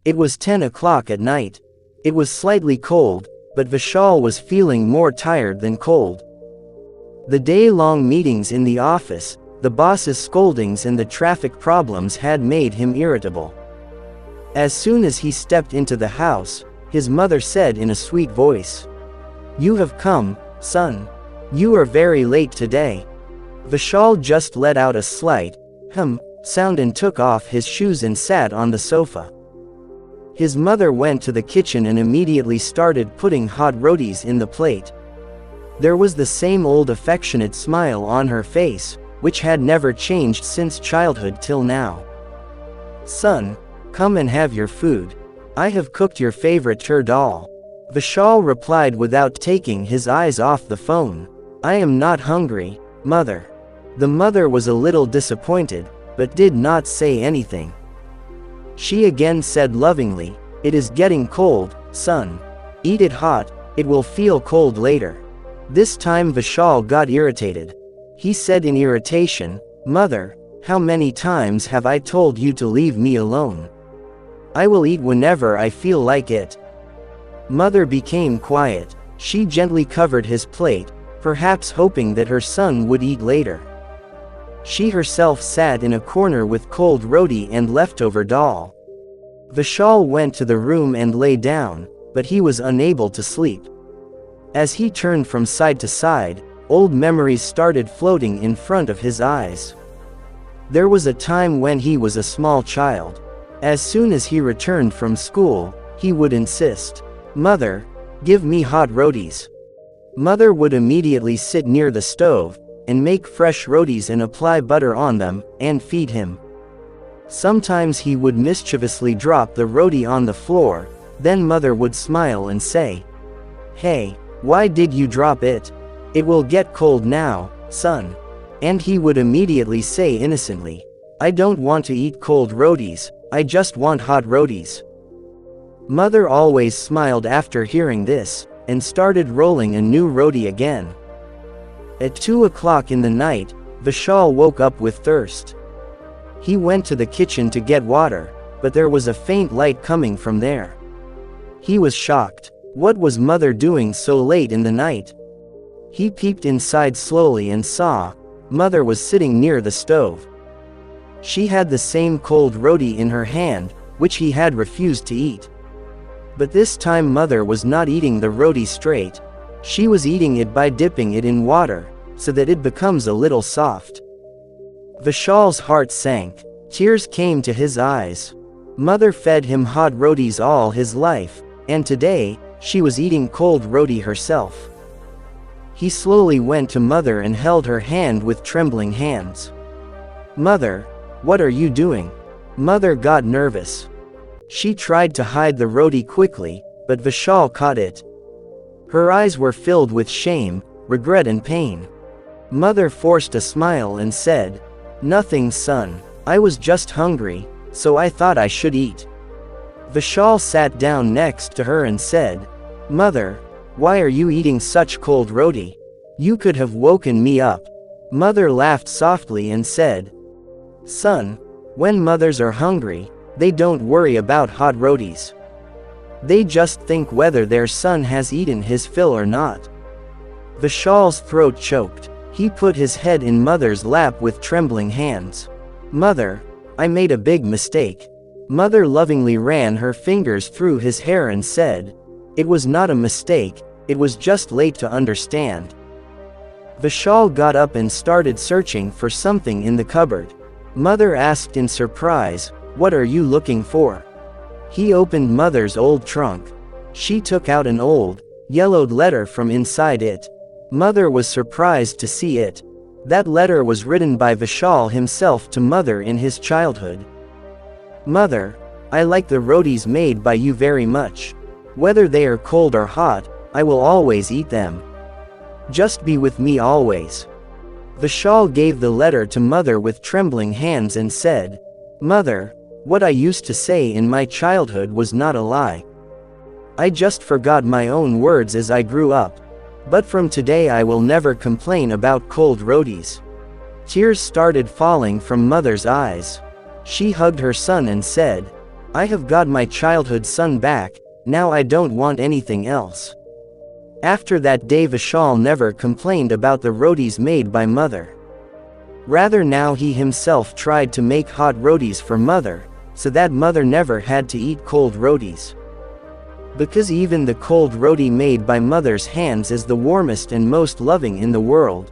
It was 10 o'clock at night. It was slightly cold, but Vishal was feeling more tired than cold. The day-long meetings in the office, the boss's scoldings and the traffic problems had made him irritable. As soon as he stepped into the house, his mother said in a sweet voice, "You have come, son. You are very late today." Vishal just let out a slight sound and took off his shoes and sat on the sofa. His mother went to the kitchen and immediately started putting hot rotis in the plate. There was the same old affectionate smile on her face, which had never changed since childhood till now. "Son, come and have your food. I have cooked your favorite tur dal." Vishal replied without taking his eyes off the phone. "I am not hungry, mother." The mother was a little disappointed, but did not say anything. She again said lovingly, "It is getting cold, son. Eat it hot, it will feel cold later." This time Vishal got irritated. He said in irritation, "Mother, how many times have I told you to leave me alone? I will eat whenever I feel like it." Mother became quiet. She gently covered his plate, perhaps hoping that her son would eat later. She herself sat in a corner with cold roti and leftover dal. Vishal went to the room and lay down, but he was unable to sleep. As he turned from side to side, old memories started floating in front of his eyes. There was a time when he was a small child. As soon as he returned from school, he would insist, "Mother, give me hot rotis." Mother would immediately sit near the stove, and make fresh rotis and apply butter on them, and feed him. Sometimes he would mischievously drop the roti on the floor, then mother would smile and say, "Hey, why did you drop it? It will get cold now, son." And he would immediately say innocently, "I don't want to eat cold rotis, I just want hot rotis." Mother always smiled after hearing this, and started rolling a new roti again. At 2 o'clock in the night, Vishal woke up with thirst. He went to the kitchen to get water, but there was a faint light coming from there. He was shocked. What was mother doing so late in the night? He peeped inside slowly and saw, mother was sitting near the stove. She had the same cold roti in her hand, which he had refused to eat. But this time mother was not eating the roti straight. She was eating it by dipping it in water, so that it becomes a little soft. Vishal's heart sank. Tears came to his eyes. Mother fed him hot rotis all his life, and today, she was eating cold roti herself. He slowly went to mother and held her hand with trembling hands. "Mother, what are you doing?" Mother got nervous. She tried to hide the roti quickly, but Vishal caught it. Her eyes were filled with shame, regret and pain. Mother forced a smile and said, "Nothing, son. I was just hungry, so I thought I should eat." Vishal sat down next to her and said, "Mother, why are you eating such cold roti? You could have woken me up." Mother laughed softly and said, "Son, when mothers are hungry, they don't worry about hot rotis. They just think whether their son has eaten his fill or not." Vishal's throat choked. He put his head in mother's lap with trembling hands. "Mother, I made a big mistake." Mother lovingly ran her fingers through his hair and said, "It was not a mistake, it was just late to understand." Vishal got up and started searching for something in the cupboard. Mother asked in surprise, "What are you looking for?" He opened mother's old trunk. She took out an old, yellowed letter from inside it. Mother was surprised to see it. That letter was written by Vishal himself to mother in his childhood. "Mother, I like the rotis made by you very much. Whether they are cold or hot, I will always eat them. Just be with me always." Vishal gave the letter to mother with trembling hands and said, "Mother, what I used to say in my childhood was not a lie. I just forgot my own words as I grew up. But from today I will never complain about cold rotis." Tears started falling from mother's eyes. She hugged her son and said, I have got my childhood son back, now I don't want anything else. After that day Vishal never complained about the rotis made by mother. Rather now he himself tried to make hot rotis for mother, so that mother never had to eat cold rotis. Because even the cold roti made by mother's hands is the warmest and most loving in the world.